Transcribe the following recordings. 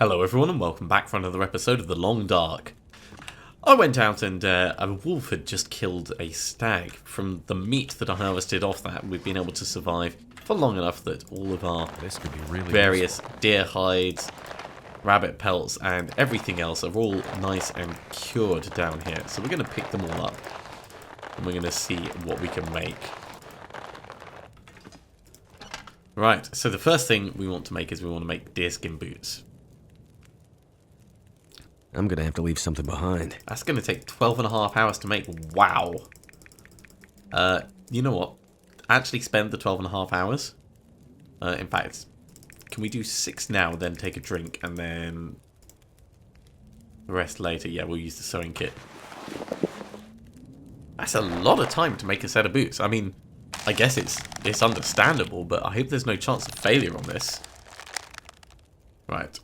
Hello everyone and welcome back for another episode of The Long Dark. I went out and a wolf had just killed a stag. From the meat that I harvested off that, we've been able to survive for long enough that all of our various deer hides, rabbit pelts and everything else are all nice and cured down here. So we're going to pick them all up and we're going to see what we can make. Right, so the first thing we want to make is we want to make deerskin boots. I'm gonna have to leave something behind. That's going to take 12.5 hours to make. Wow. You know what? Actually spend the 12.5 hours. In fact, can we do 6 now, then take a drink, and then the rest later? Yeah, we'll use the sewing kit. That's a lot of time to make a set of boots. I mean, I guess it's understandable, but I hope there's no chance of failure on this. Right.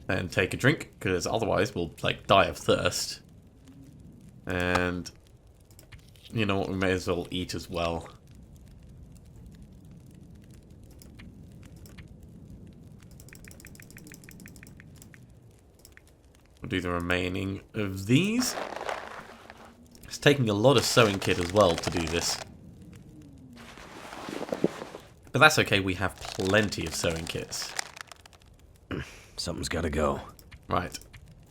And take a drink, because otherwise we'll like die of thirst. And you know what, we may as well eat as well. We'll do the remaining of these. It's taking a lot of sewing kit as well to do this. But that's okay, we have plenty of sewing kits. Something's gotta go. Right.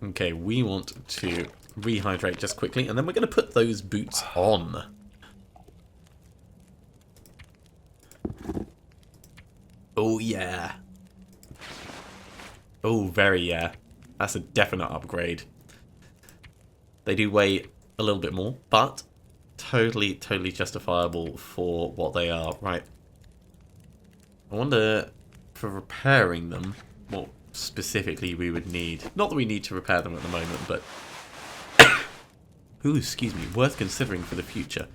Okay, we want to rehydrate just quickly, and then we're going to put those boots on. Oh, yeah. Oh, very yeah. That's a definite upgrade. They do weigh a little bit more, but totally justifiable for what they are. Right. I wonder, for repairing them, what specifically we would need. Not that we need to repair them at the moment, but ooh, excuse me, worth considering for the future.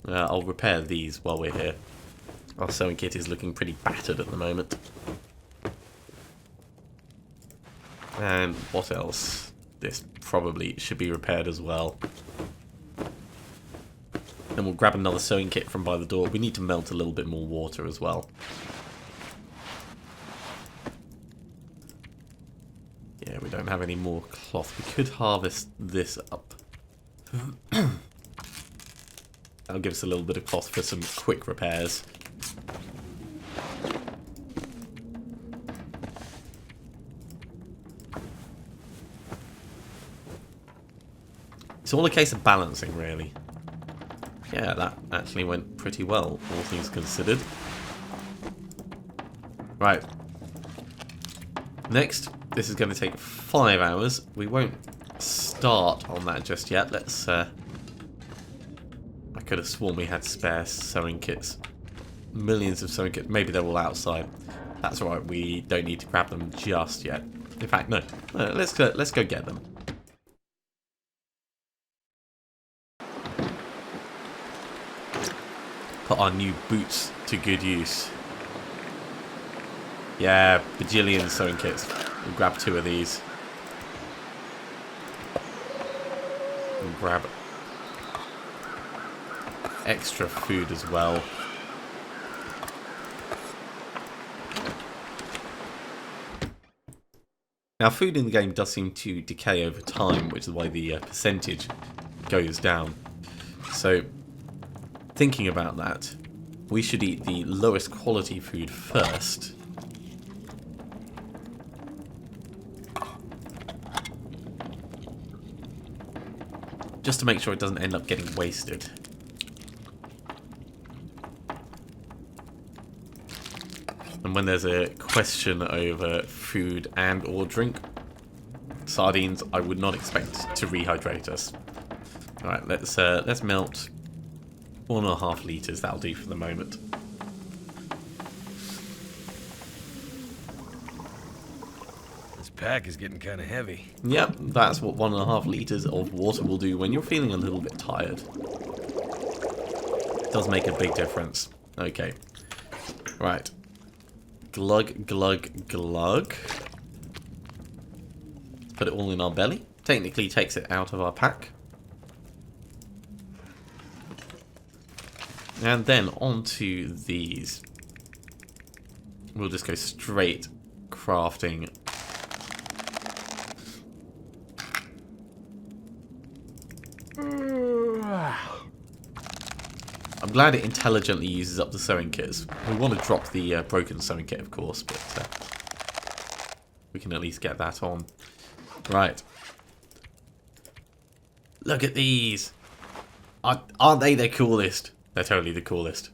I'll repair these while we're here. Our sewing kit is looking pretty battered at the moment. And what else? This probably should be repaired as well. Then we'll grab another sewing kit from by the door. We need to melt a little bit more water as well. Yeah, we don't have any more cloth. We could harvest this up. That'll give us a little bit of cloth for some quick repairs. It's all a case of balancing, really. Yeah, that actually went pretty well, all things considered. Right. Next. This is going to take 5 hours. We won't start on that just yet. Let's, I could have sworn we had spare sewing kits. Millions of sewing kits. Maybe they're all outside. That's alright, we don't need to grab them just yet. In fact, no. Let's go get them. Put our new boots to good use. Yeah, bajillion sewing kits. We'll grab 2 of these. And grab extra food as well. Now, food in the game does seem to decay over time, which is why the percentage goes down. So, thinking about that, we should eat the lowest quality food first. Just to make sure it doesn't end up getting wasted. And when there's a question over food and or drink, sardines I would not expect to rehydrate us. Alright, let's melt 1.5 litres, that'll do for the moment. Pack is getting kind of heavy. Yep, that's what 1.5 litres of water will do when you're feeling a little bit tired. It does make a big difference. Okay. Right. Glug, glug, glug. Put it all in our belly. Technically takes it out of our pack. And then onto these. we'll just go straight crafting. I'm glad it intelligently uses up the sewing kits. We want to drop the broken sewing kit, of course, but we can at least get that on. Right. Look at these. Aren't they the coolest? They're totally the coolest.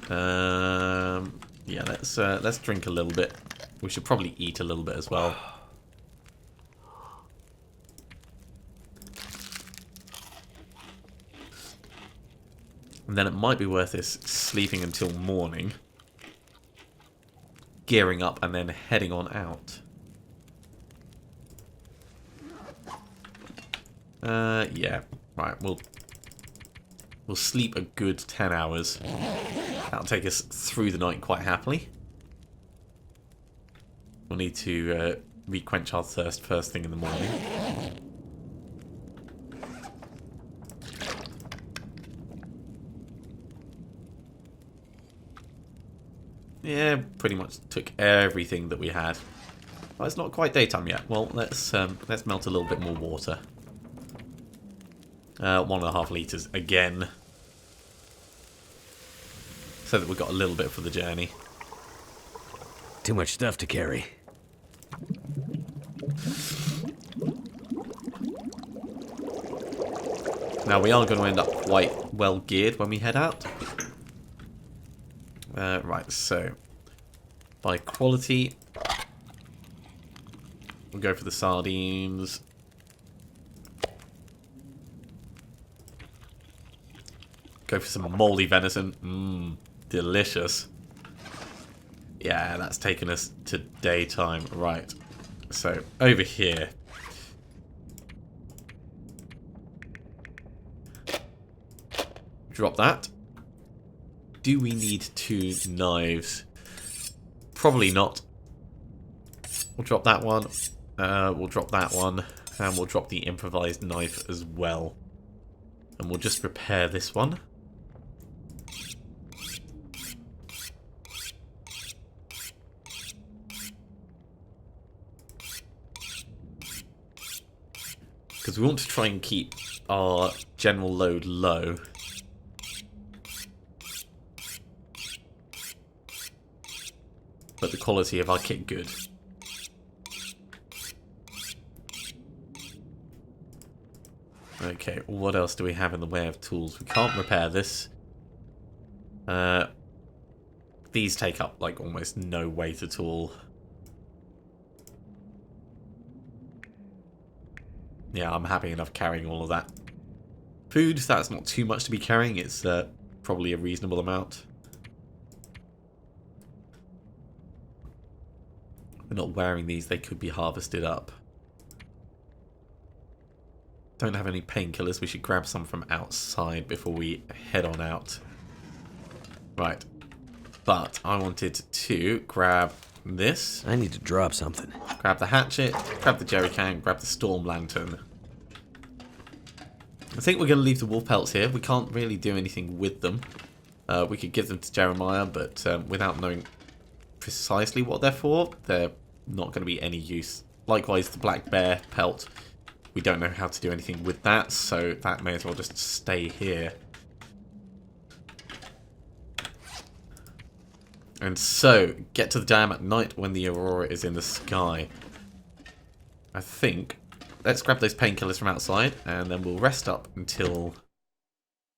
Yeah, let's drink a little bit. We should probably eat a little bit as well. And then it might be worth us sleeping until morning, gearing up, and then heading on out. Yeah. Right, we'll sleep a good 10 hours. That'll take us through the night quite happily. We'll need to re-quench our thirst first thing in the morning. Yeah, pretty much took everything that we had. Well, it's not quite daytime yet. Well, let's melt a little bit more water. 1.5 litres again. So that we've got a little bit for the journey. Too much stuff to carry. Now we are going to end up quite well geared when we head out. Right, so by quality, we'll go for the sardines. Go for some moldy venison. Mmm, delicious. Yeah, that's taken us to daytime. Right, so over here. Drop that. Do we need 2 knives? Probably not. We'll drop that one. We'll drop that one. And we'll drop the improvised knife as well. And we'll just repair this one. Because we want to try and keep our general load low. But the quality of our kit good. Okay, what else do we have in the way of tools? We can't repair this. These take up like almost no weight at all. Yeah, I'm happy enough carrying all of that. Food, that's not too much to be carrying. It's probably a reasonable amount. We're not wearing these, they could be harvested up. Don't have any painkillers, we should grab some from outside before we head on out. Right. But I wanted to grab this. I need to drop something. Grab the hatchet, grab the jerry can, grab the storm lantern. I think we're going to leave the wolf pelts here. We can't really do anything with them. We could give them to Jeremiah, but without knowing precisely what they're for, they're not going to be any use. Likewise, the black bear pelt, we don't know how to do anything with that, so that may as well just stay here. And so, get to the dam at night when the Aurora is in the sky. I think, let's grab those painkillers from outside, and then we'll rest up until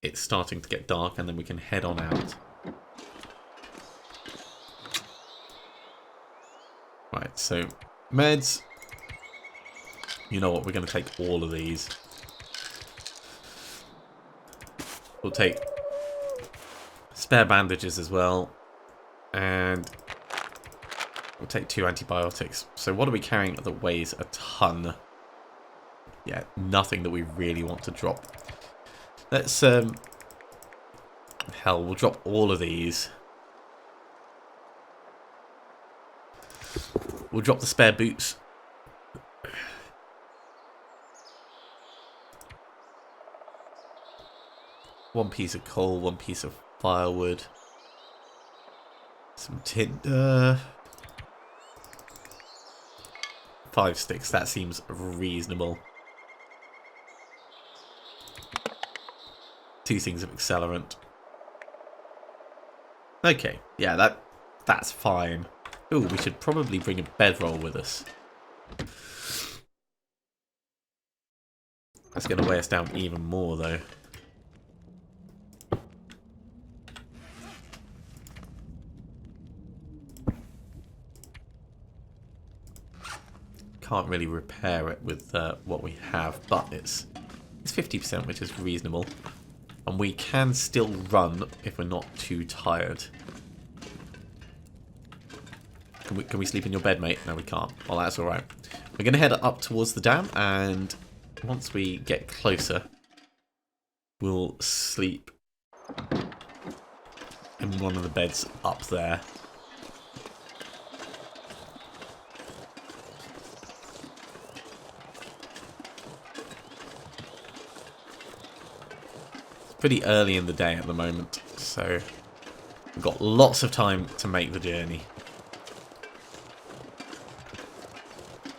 it's starting to get dark, and then we can head on out. Right, so meds. You know what, we're going to take all of these. We'll take spare bandages as well. And we'll take 2 antibiotics. So what are we carrying that weighs a ton? Yeah, nothing that we really want to drop. Let's, hell, we'll drop all of these. We'll drop the spare boots. One piece of coal, 1 piece of firewood. Some tinder. 5 sticks, that seems reasonable. 2 things of accelerant. Okay, yeah, that's fine. Ooh, we should probably bring a bedroll with us. That's going to weigh us down even more, though. Can't really repair it with what we have, but it's 50%, which is reasonable. And we can still run if we're not too tired. Can we sleep in your bed, mate? No, we can't. Well, that's alright. We're going to head up towards the dam, and once we get closer, we'll sleep in one of the beds up there. It's pretty early in the day at the moment, so we've got lots of time to make the journey.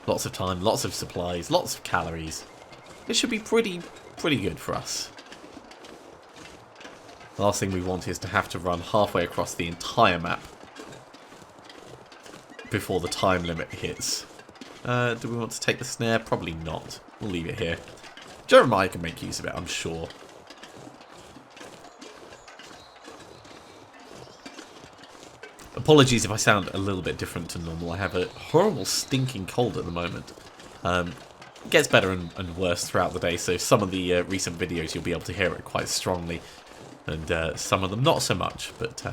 Lots of time, lots of supplies, lots of calories. It should be pretty good for us. The last thing we want is to have to run halfway across the entire map before the time limit hits. Do we want to take the snare? Probably not. We'll leave it here. Jeremiah can make use of it, I'm sure. Apologies if I sound a little bit different to normal. I have a horrible stinking cold at the moment. It gets better and worse throughout the day, so some of the recent videos you'll be able to hear it quite strongly, and some of them not so much, but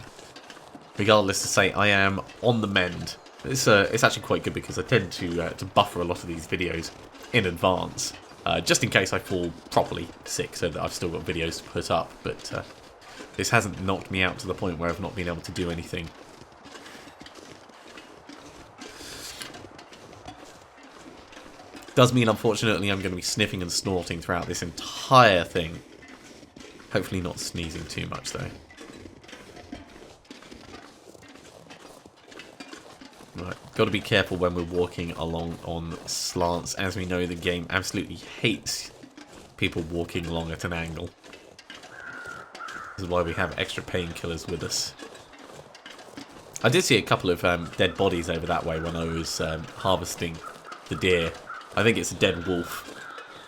regardless to say, I am on the mend. It's actually quite good because I tend to buffer a lot of these videos in advance, just in case I fall properly sick, so that I've still got videos to put up, but this hasn't knocked me out to the point where I've not been able to do anything. Does mean, unfortunately, I'm going to be sniffing and snorting throughout this entire thing. Hopefully not sneezing too much, though. Right, got to be careful when we're walking along on slants, as we know the game absolutely hates people walking along at an angle. This is why we have extra painkillers with us. I did see a couple of dead bodies over that way when I was harvesting the deer. I think it's a dead wolf,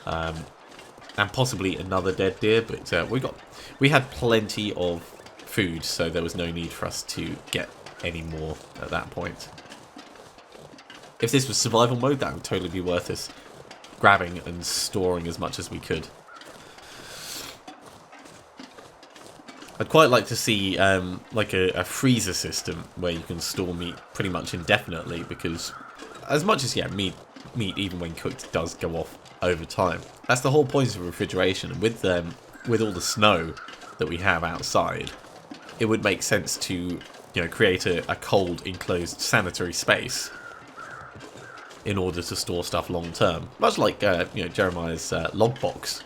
and possibly another dead deer, but we had plenty of food, so there was no need for us to get any more at that point. If this was survival mode, that would totally be worth us grabbing and storing as much as we could. I'd quite like to see like a freezer system where you can store meat pretty much indefinitely, because as much as, yeah, meat even when cooked does go off over time. That's the whole point of refrigeration. And with all the snow that we have outside, it would make sense to, you know, create a cold enclosed sanitary space in order to store stuff long term, much like you know, Jeremiah's log box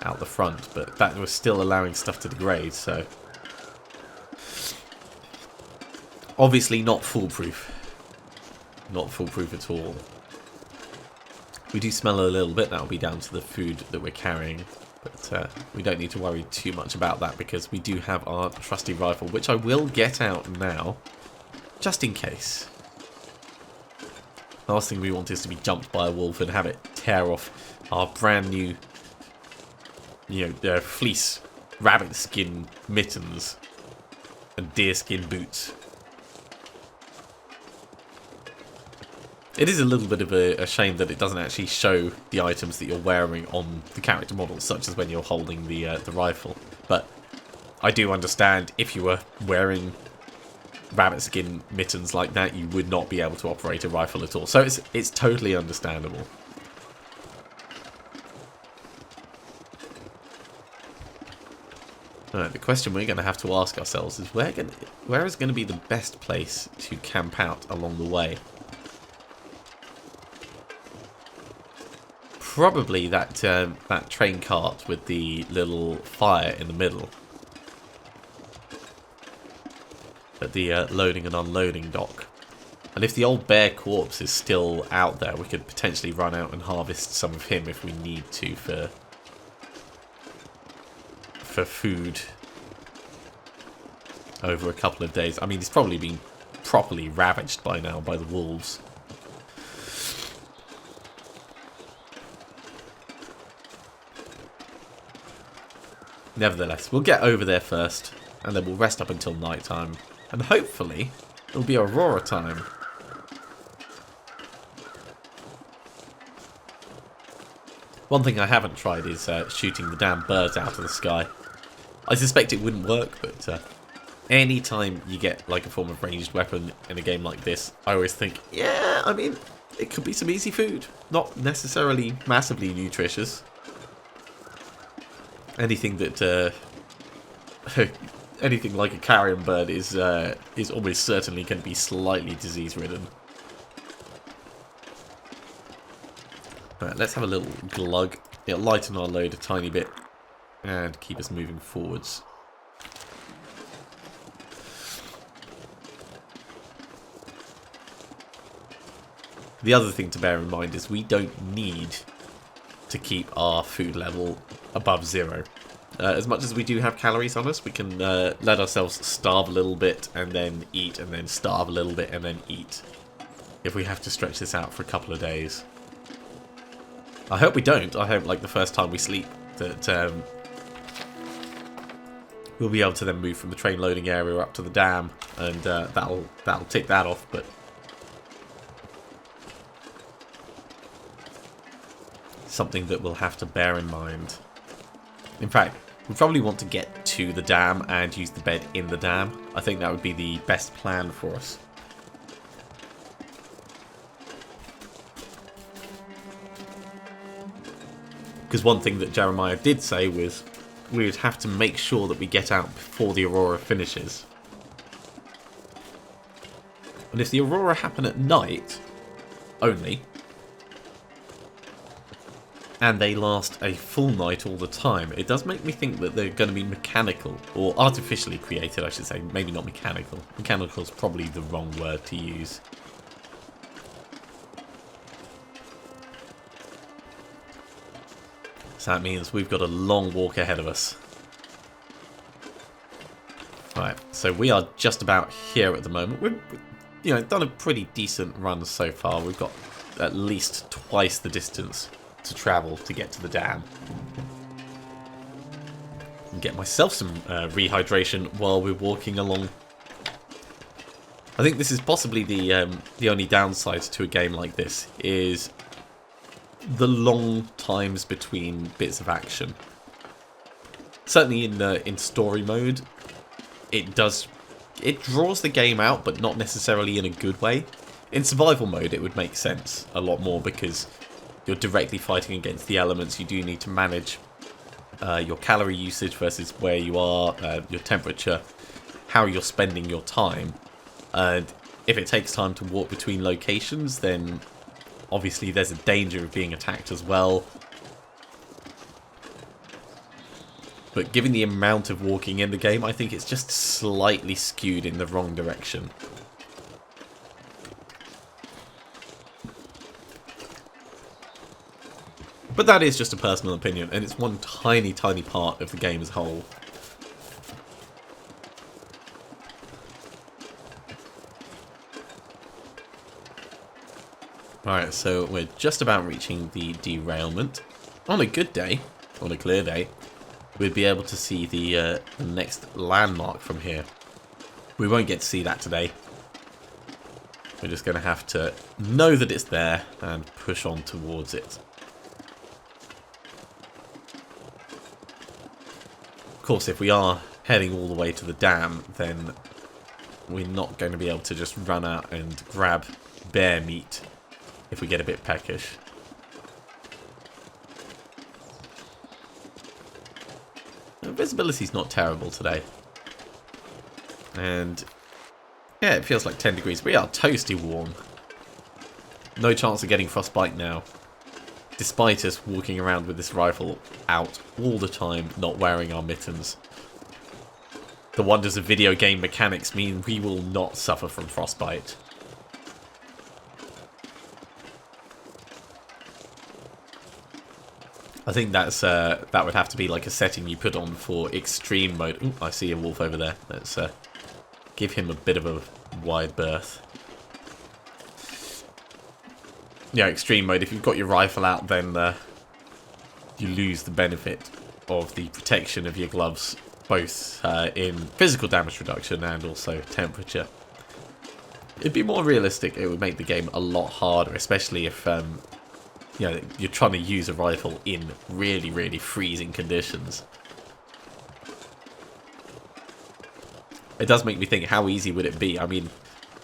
out the front, but that was still allowing stuff to degrade. So obviously not foolproof. Not foolproof at all. We do smell a little bit. That'll be down to the food that we're carrying, but we don't need to worry too much about that because we do have our trusty rifle, which I will get out now, just in case. The last thing we want is to be jumped by a wolf and have it tear off our brand new, you know, fleece rabbit skin mittens and deer skin boots. It is a little bit of a shame that it doesn't actually show the items that you're wearing on the character models, such as when you're holding the rifle. But I do understand if you were wearing rabbit skin mittens like that, you would not be able to operate a rifle at all. So it's totally understandable. Alright, the question we're going to have to ask ourselves is where is going to be the best place to camp out along the way? Probably that train cart with the little fire in the middle. at the loading and unloading dock. And if the old bear corpse is still out there, we could potentially run out and harvest some of him if we need to for food over a couple of days. I mean, he's probably been properly ravaged by now by the wolves. Nevertheless, we'll get over there first, and then we'll rest up until night time. And hopefully, it'll be Aurora time. One thing I haven't tried is shooting the damn birds out of the sky. I suspect it wouldn't work, but any time you get like a form of ranged weapon in a game like this, I always think, yeah, I mean, it could be some easy food. Not necessarily massively nutritious. Anything that, anything like a carrion bird is almost certainly going to be slightly disease-ridden. Right, let's have a little glug. It'll lighten our load a tiny bit and keep us moving forwards. The other thing to bear in mind is we don't need to keep our food level above 0. As much as we do have calories on us, we can let ourselves starve a little bit and then eat, and then starve a little bit and then eat, if we have to stretch this out for a couple of days. I hope we don't. I hope, like, the first time we sleep, that we'll be able to then move from the train loading area up to the dam, and that'll tick that off. But something that we'll have to bear in mind. In fact, we probably want to get to the dam and use the bed in the dam. I think that would be the best plan for us. Because one thing that Jeremiah did say was we would have to make sure that we get out before the Aurora finishes. And if the Aurora happen at night only, and they last a full night all the time, it does make me think that they're going to be mechanical, or artificially created, I should say. Maybe not mechanical. Mechanical is probably the wrong word to use. So that means we've got a long walk ahead of us. Right, so we are just about here at the moment. We've done a pretty decent run so far. We've got at least twice the distance to travel to get to the dam. And get myself some rehydration while we're walking along. I think this is possibly the only downside to a game like this, is the long times between bits of action. Certainly in story mode, it draws the game out, but not necessarily in a good way. In survival mode, it would make sense a lot more because you're directly fighting against the elements. You do need to manage your calorie usage versus where you are, your temperature, how you're spending your time. And if it takes time to walk between locations, then obviously there's a danger of being attacked as well. But given the amount of walking in the game, I think it's just slightly skewed in the wrong direction. But that is just a personal opinion, and it's one tiny, tiny part of the game as a whole. Alright, so we're just about reaching the derailment. On a good day, on a clear day, we'd be able to see the next landmark from here. We won't get to see that today. We're just going to have to know that it's there and push on towards it. Of course, if we are heading all the way to the dam, then we're not going to be able to just run out and grab bear meat if we get a bit peckish. The visibility's not terrible today. And yeah, it feels like 10 degrees. We are toasty warm. No chance of getting frostbite now, despite us walking around with this rifle out all the time, not wearing our mittens. the wonders of video game mechanics mean we will not suffer from frostbite. I think that would have to be like a setting you put on for extreme mode. Ooh, I see a wolf over there. Let's give him a bit of a wide berth. Yeah, extreme mode. If you've got your rifle out, then you lose the benefit of the protection of your gloves, both in physical damage reduction and also temperature. It'd be more realistic. It would make the game a lot harder, especially if you know, you're trying to use a rifle in really, really freezing conditions. It does make me think, how easy would it be? I mean,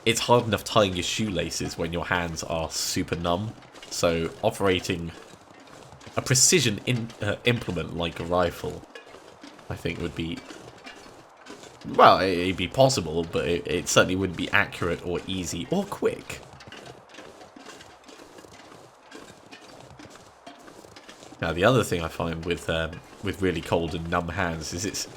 it's hard enough tying your shoelaces when your hands are super numb. So operating a precision implement like a rifle, I think would be... Well, it'd be possible, but it certainly wouldn't be accurate or easy or quick. Now, the other thing I find with really cold and numb hands is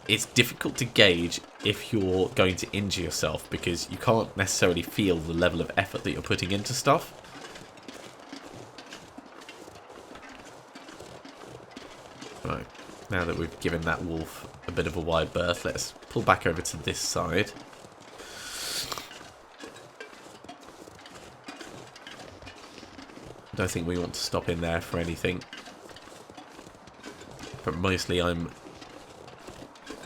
it's difficult to gauge if you're going to injure yourself, because you can't necessarily feel the level of effort that you're putting into stuff. Right, now that we've given that wolf a bit of a wide berth, let's pull back over to this side. I don't think we want to stop in there for anything. But mostly I'm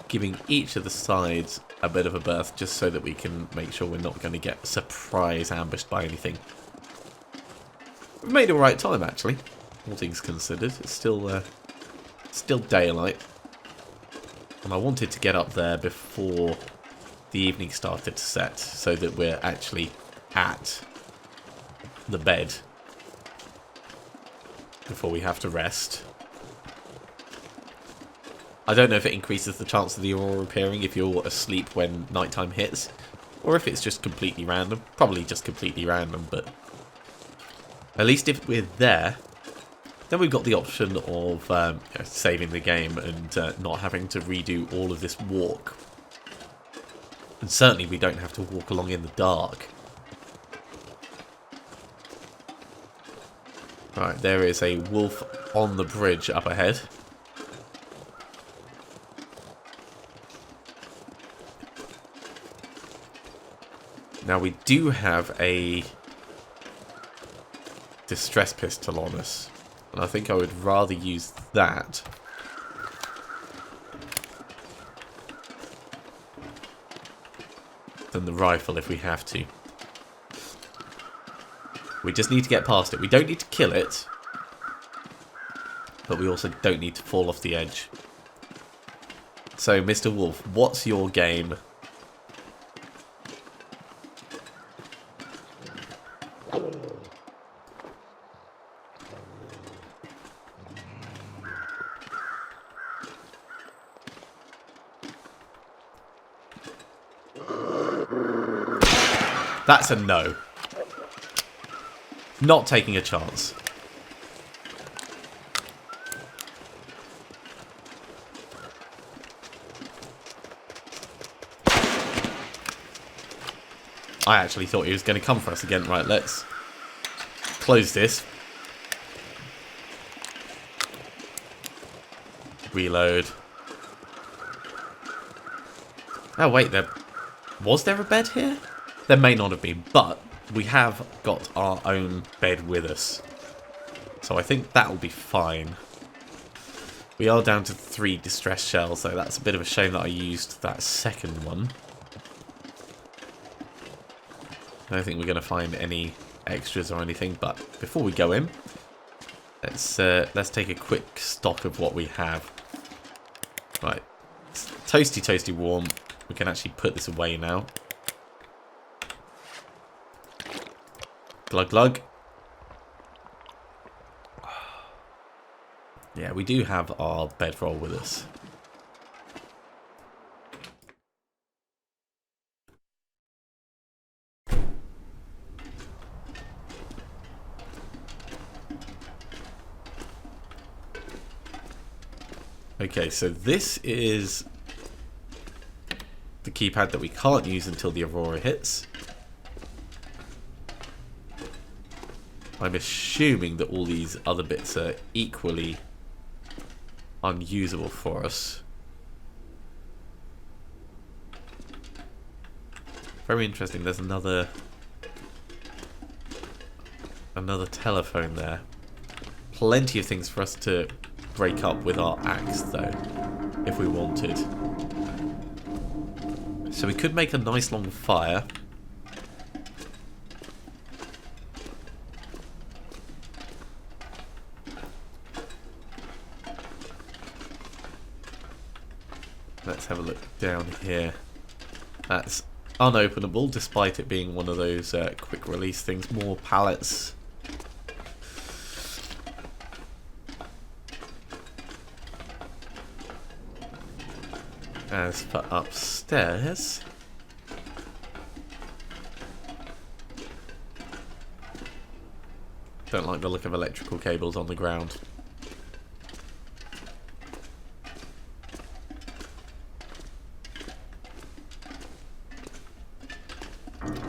giving each of the sides a bit of a berth just so that we can make sure we're not going to get surprise ambushed by anything. We've made alright time, actually, all things considered. It's still daylight. And I wanted to get up there before the evening started to set so that we're actually at the bed before we have to rest. I don't know if it increases the chance of the Aurora appearing if you're asleep when nighttime hits, or if it's just completely random. Probably just completely random, but at least if we're there, then we've got the option of you know, saving the game and not having to redo all of this walk. And certainly we don't have to walk along in the dark. Right, there is a wolf on the bridge up ahead. Now we do have a distress pistol on us, and I think I would rather use that than the rifle if we have to. We just need to get past it. We don't need to kill it, but we also don't need to fall off the edge. So, Mr. Wolf, what's your game? That's a no. Not taking a chance. I actually thought he was going to come for us again. Right, let's close this. Reload. Oh, wait, was there a bed here? There may not have been, but we have got our own bed with us. So I think that will be fine. We are down to 3 distress shells, though. That's a bit of a shame that I used that second one. I don't think we're going to find any extras or anything, but before we go in, let's take a quick stock of what we have. Right, it's toasty, toasty warm. We can actually put this away now. Glug glug. Yeah, we do have our bedroll with us. Okay, so this is keypad that we can't use until the Aurora hits. I'm assuming that all these other bits are equally unusable for us. Very interesting. There's another telephone there. Plenty of things for us to break up with our axe, though, if we wanted. So we could make a nice long fire. Let's have a look down here. That's unopenable, despite it being one of those quick release things. More pallets. As for upstairs, don't like the look of electrical cables on the ground.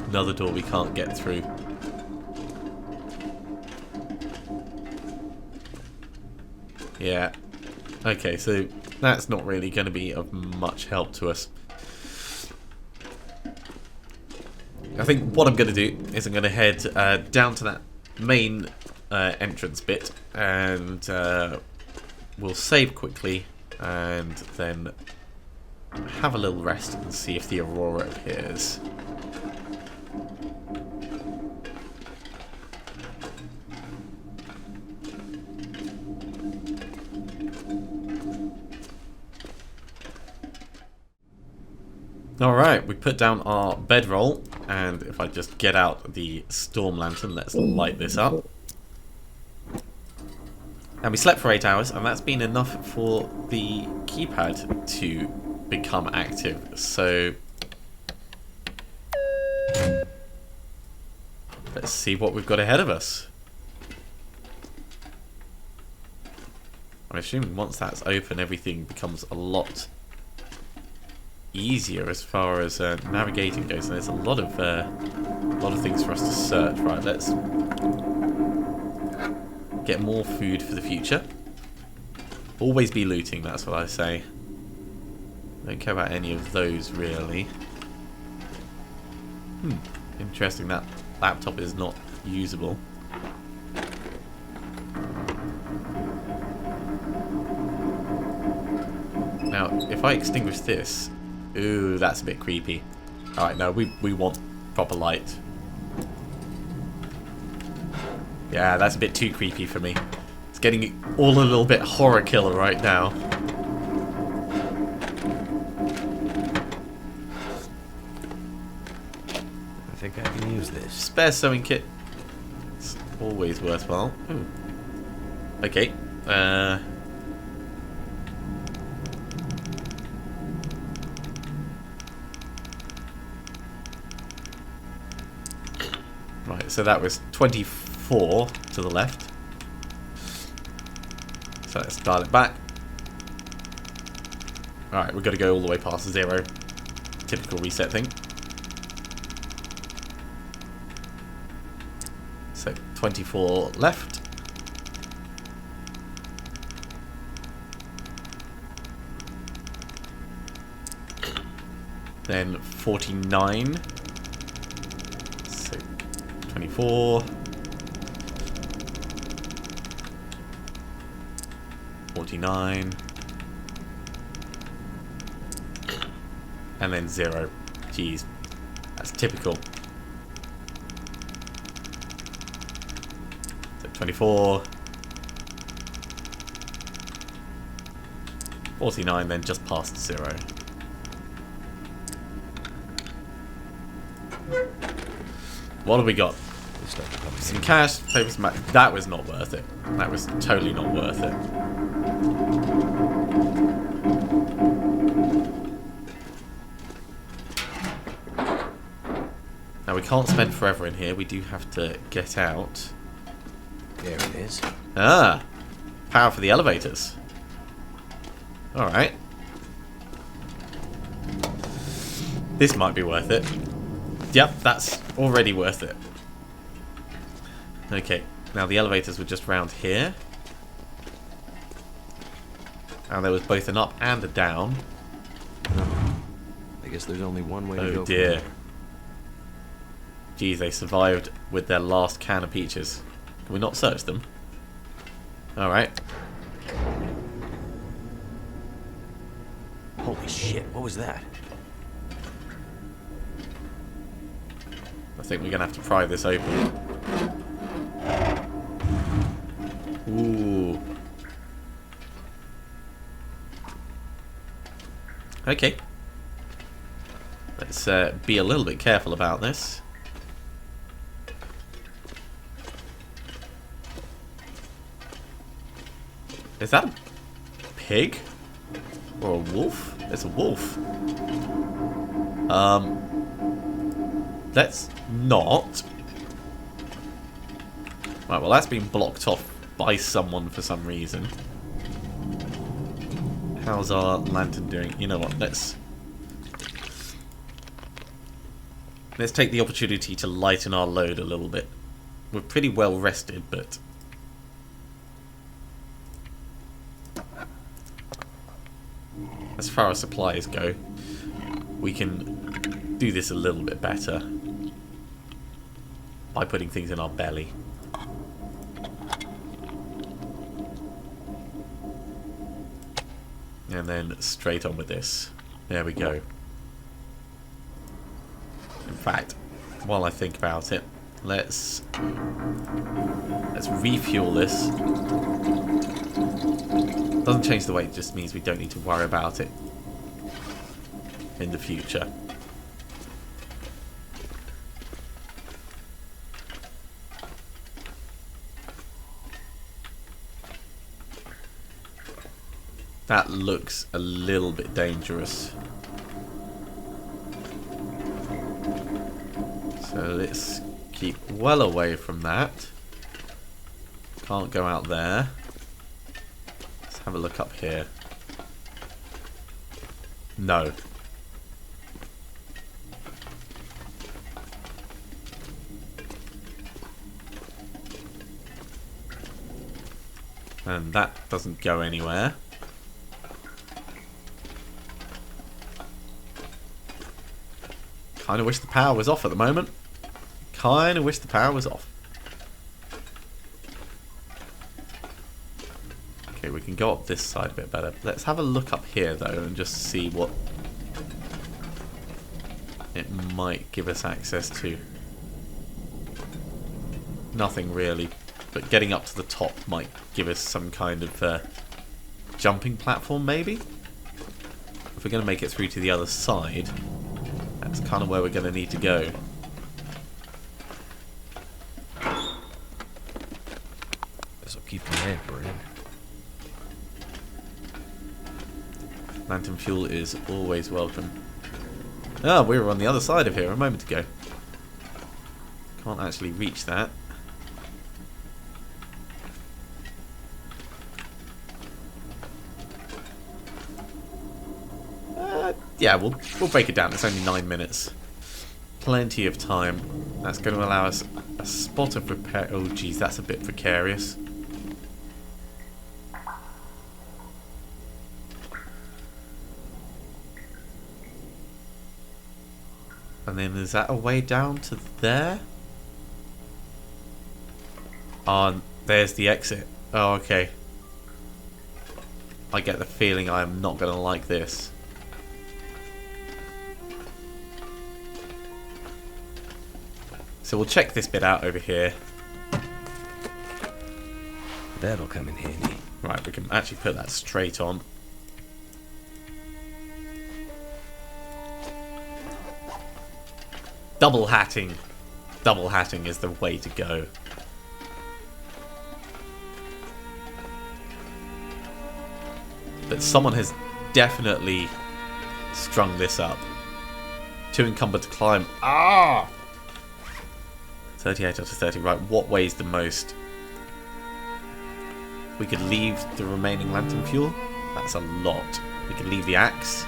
Another door we can't get through. Yeah. Okay, so that's not really going to be of much help to us. I think what I'm going to do is I'm going to head down to that main entrance bit, and we'll save quickly and then have a little rest and see if the Aurora appears. Alright, we put down our bedroll, and if I just get out the storm lantern, let's light this up. And we slept for 8 hours, and that's been enough for the keypad to become active. So let's see what we've got ahead of us. I'm assuming once that's open, everything becomes a lot easier as far as navigating goes. And there's a lot of things for us to search. Right, let's get more food for the future. Always be looting, that's what I say. Don't care about any of those really. Interesting, that laptop is not usable. Now, if I extinguish this, ooh, that's a bit creepy. Alright, no, we want proper light. Yeah, that's a bit too creepy for me. It's getting all a little bit horror killer right now. I think I can use this. Spare sewing kit. It's always worthwhile. Ooh. Okay. Right, so that was 24 to the left. So let's dial it back. Alright, we've got to go all the way past 0. Typical reset thing. So 24 left. Then 49. So 24. 49. And then 0. Jeez. That's typical. So 24. 49, then just past 0. What have we got? Some cash, paper, some match. That was not worth it. That was totally not worth it. Now we can't spend forever in here. We do have to get out. There it is. Ah, power for the elevators. All right. This might be worth it. Yep, that's already worth it. Okay, now the elevators were just round here. And there was both an up and a down. I guess there's only one way to go. Oh dear. Geez, they survived with their last can of peaches. Can we not search them? Alright. Holy shit, what was that? I think we're going to have to pry this open. Ooh. Okay. Let's be a little bit careful about this. Is that a pig? Or a wolf? It's a wolf. Let's not. Right, well that's been blocked off by someone for some reason. How's our lantern doing? You know what, let's take the opportunity to lighten our load a little bit. We're pretty well rested, but as far as supplies go, we can do this a little bit better by putting things in our belly. And then straight on with this. There we go. In fact, while I think about it, let's refuel this. Doesn't change the weight, it just means we don't need to worry about it in the future. That looks a little bit dangerous. So let's keep well away from that. Can't go out there. Let's have a look up here. No. And that doesn't go anywhere. Kind of wish the power was off at the moment. Kind of wish the power was off. Okay, we can go up this side a bit better. Let's have a look up here though and just see what it might give us access to. Nothing really, but getting up to the top might give us some kind of jumping platform maybe? If we're going to make it through to the other side, that's kind of where we're going to need to go. This'll keep the lamp burning. Lantern fuel is always welcome. Ah, we were on the other side of here a moment ago. Can't actually reach that. Yeah, we'll break it down. It's only 9 minutes. Plenty of time. That's going to allow us a spot of repair. Oh, geez, that's a bit precarious. And then is that a way down to there? Oh, there's the exit. Oh, okay. I get the feeling I'm not going to like this. So we'll check this bit out over here. That'll come in handy. Right, we can actually put that straight on. Double hatting. Double hatting is the way to go. But someone has definitely strung this up. Too encumbered to climb. Ah! 38 out of 30. Right, what weighs the most? We could leave the remaining lantern fuel. That's a lot. We could leave the axe.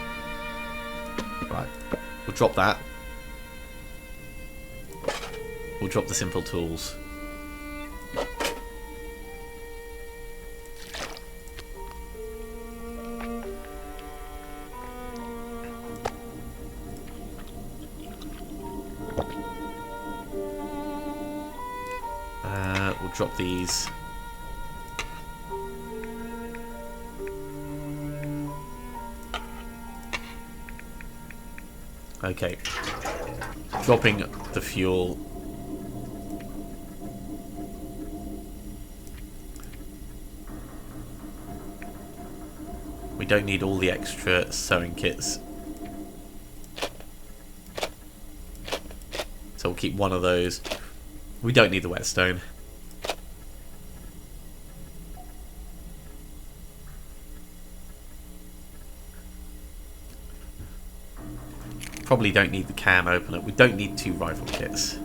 Right. We'll drop that. We'll drop the simple tools. We'll drop these. Okay. Dropping the fuel. We don't need all the extra sewing kits. So we'll keep one of those. We don't need the whetstone. Probably don't need the can opener. We don't need 2 rifle kits.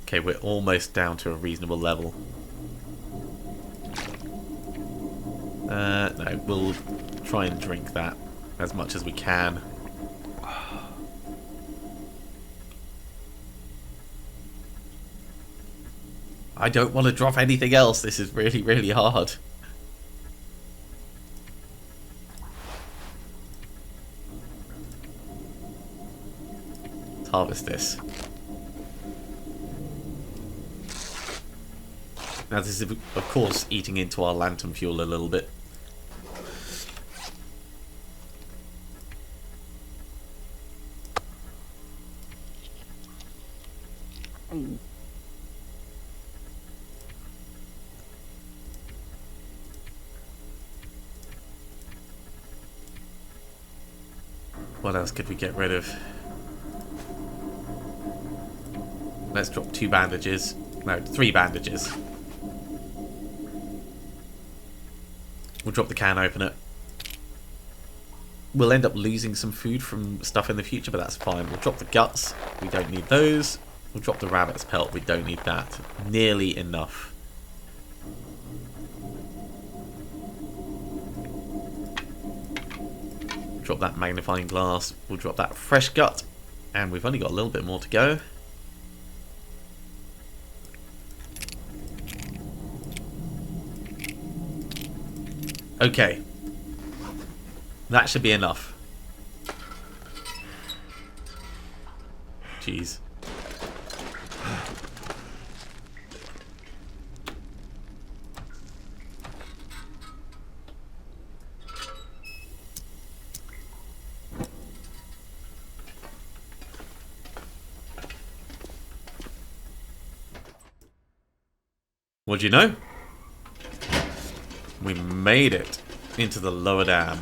Okay, we're almost down to a reasonable level. No, we'll try and drink that as much as we can. I don't want to drop anything else. This is really, really hard. Let's harvest this. Now this is, of course, eating into our lantern fuel a little bit. What else could we get rid of? Let's drop 2 bandages. No, 3 bandages. We'll drop the can opener. We'll end up losing some food from stuff in the future, but that's fine. We'll drop the guts. We don't need those. We'll drop the rabbit's pelt. We don't need that. Nearly enough. Drop that magnifying glass. We'll drop that fresh gut. And we've only got a little bit more to go. Okay. That should be enough. Jeez. What'd you know? We made it into the lower dam.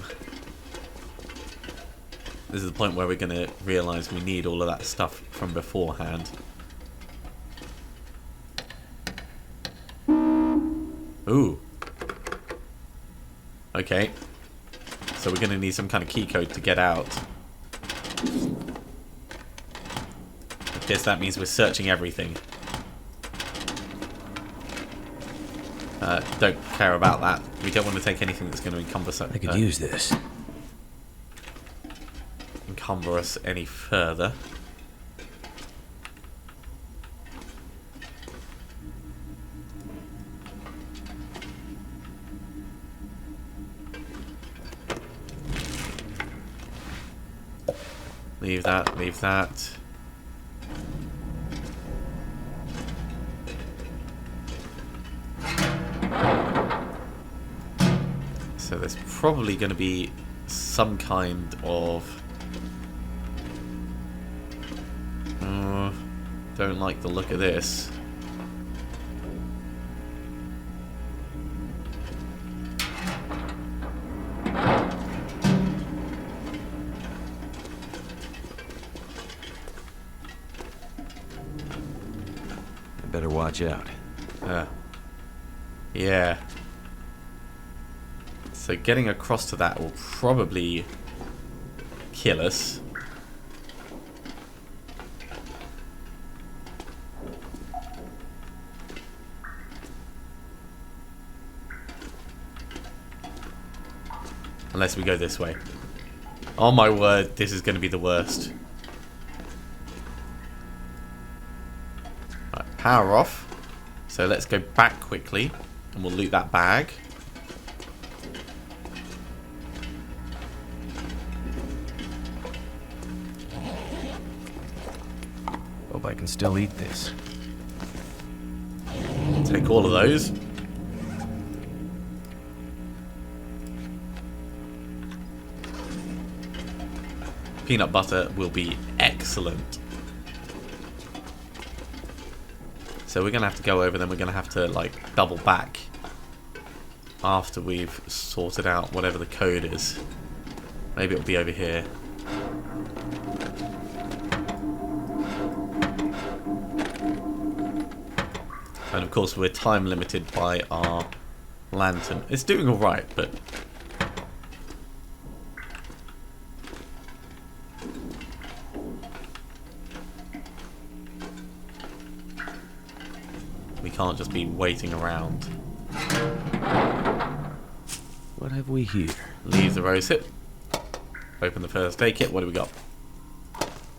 This is the point where we're going to realise we need all of that stuff from beforehand. Ooh. Okay. So we're going to need some kind of key code to get out. I guess that means we're searching everything. Don't care about that. We don't want to take anything that's going to I could use this. Encumber us any further. Leave that, leave that. So there's probably going to be some kind of... don't like the look of this. I better watch out. Yeah. So getting across to that will probably kill us. Unless we go this way. Oh my word, this is going to be the worst. Right, power off. So let's go back quickly and we'll loot that bag. Hope I can still eat this. Take all of those. Peanut butter will be excellent. So we're going to have to go over, then we're going to have to like double back after we've sorted out whatever the code is. Maybe it'll be over here. And of course we're time limited by our lantern. It's doing alright, but we can't just be waiting around. What have we here? Leave the rose hip. Open the first aid kit. What do we got?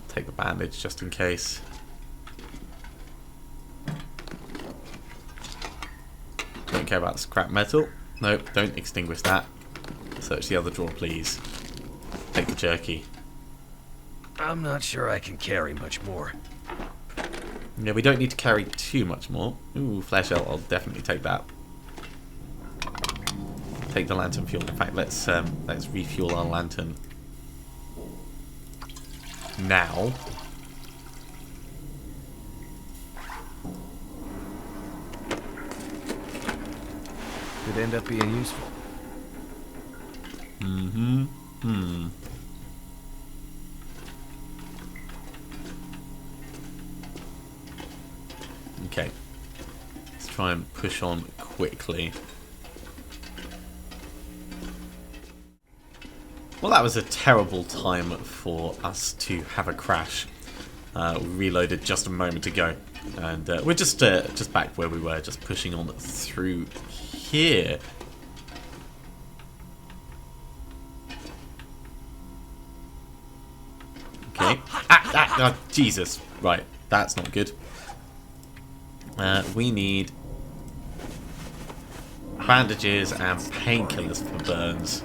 Take the bandage just in case. Don't care about scrap metal. Nope, don't extinguish that. Search the other drawer, please. Take the jerky. I'm not sure I can carry much more. Yeah, we don't need to carry too much more. Ooh, flesh shell. I'll definitely take that. Take the lantern fuel. In fact, let's refuel our lantern now. Could end up being useful. Okay. Let's try and push on quickly. Well, that was a terrible time for us to have a crash. We reloaded just a moment ago, and we're just back where we were, just pushing on through here. Okay. Jesus. Right, that's not good. We need bandages and painkillers for burns.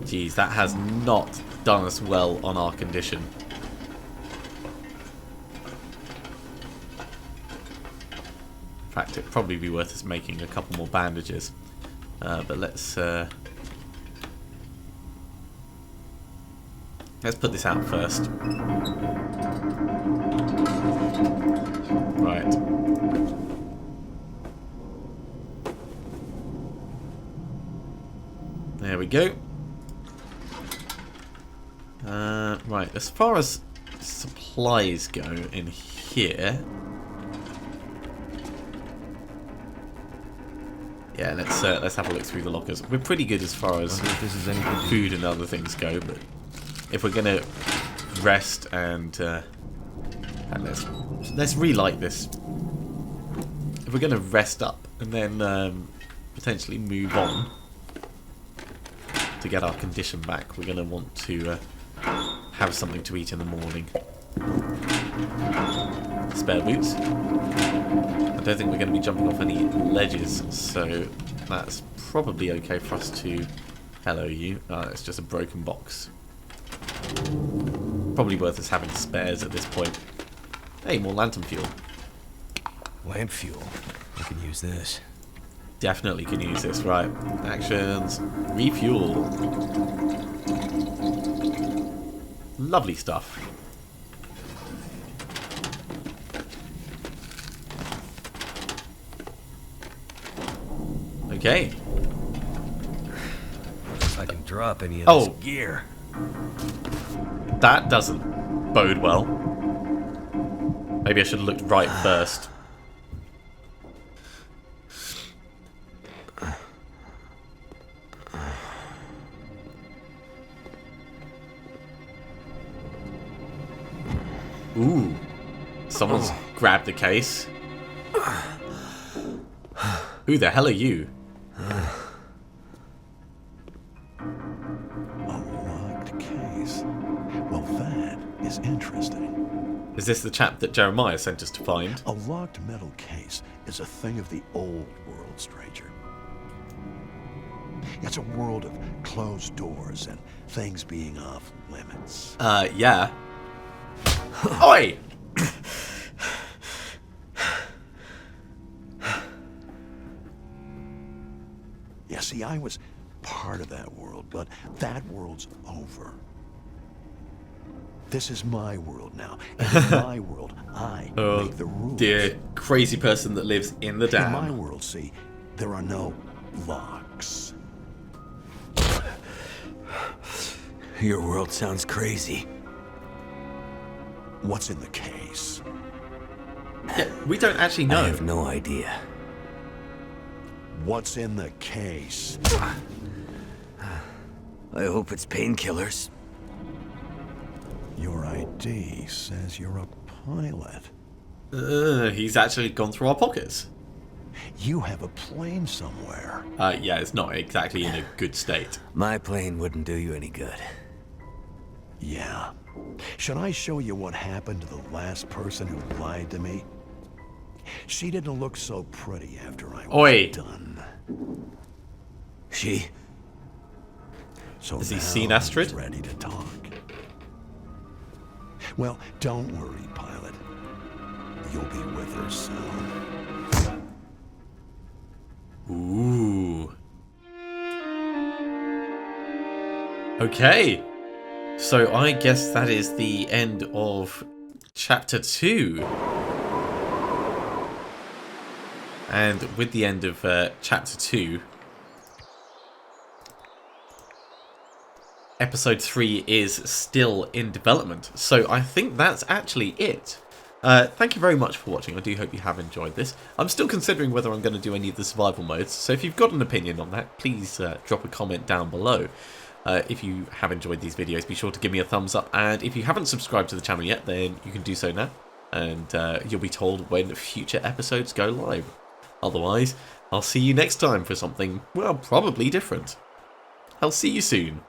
Jeez, that has not done us well on our condition. In fact, it'd probably be worth us making a couple more bandages. But let's put this out first. Right. There we go. Right, as far as supplies go in here, yeah, let's have a look through the lockers. We're pretty good as far as food and other things go, but if we're gonna rest and let's relight this. If we're gonna rest up and then potentially move on to get our condition back, we're gonna want to have something to eat in the morning. Spare boots. I don't think we're going to be jumping off any ledges, so that's probably okay for us to... Hello, you. It's just a broken box. Probably worth us having spares at this point. Hey, more lantern fuel. Lamp fuel. I can use this. Definitely can use this, right. Actions. Refuel. Lovely stuff. Okay. If I can drop any of this gear. That doesn't bode well. Maybe I should have looked right first. Ooh. Someone's grabbed the case. Who the hell are you? A locked case. Well, that is interesting. Is this the chap that Jeremiah sent us to find? A locked metal case is a thing of the old world, stranger. It's a world of closed doors and things being off limits. Yeah. Oi! Yeah, see, I was part of that world, but that world's over. This is my world now. And in my world, I make the rules. Dear crazy person that lives in the dam. In my world, see, there are no locks. Your world sounds crazy. What's in the case? Yeah, we don't actually know. I have no idea. What's in the case? I hope it's painkillers. Your ID says you're a pilot. He's actually gone through our pockets. You have a plane somewhere. Yeah, it's not exactly in a good state. My plane wouldn't do you any good. Yeah. Should I show you what happened to the last person who lied to me? She didn't look so pretty after I was Oi. done. She? So Has he now seen Astrid? he's ready to talk. Well, don't worry, pilot. You'll be with her soon. Ooh. Okay. So I guess that is the end of chapter 2. And with the end of chapter 2, episode 3 is still in development. So I think that's actually it. Thank you very much for watching. I do hope you have enjoyed this. I'm still considering whether I'm going to do any of the survival modes. So if you've got an opinion on that, please drop a comment down below. If you have enjoyed these videos, be sure to give me a thumbs up. And if you haven't subscribed to the channel yet, then you can do so now. And you'll be told when future episodes go live. Otherwise, I'll see you next time for something, well, probably different. I'll see you soon.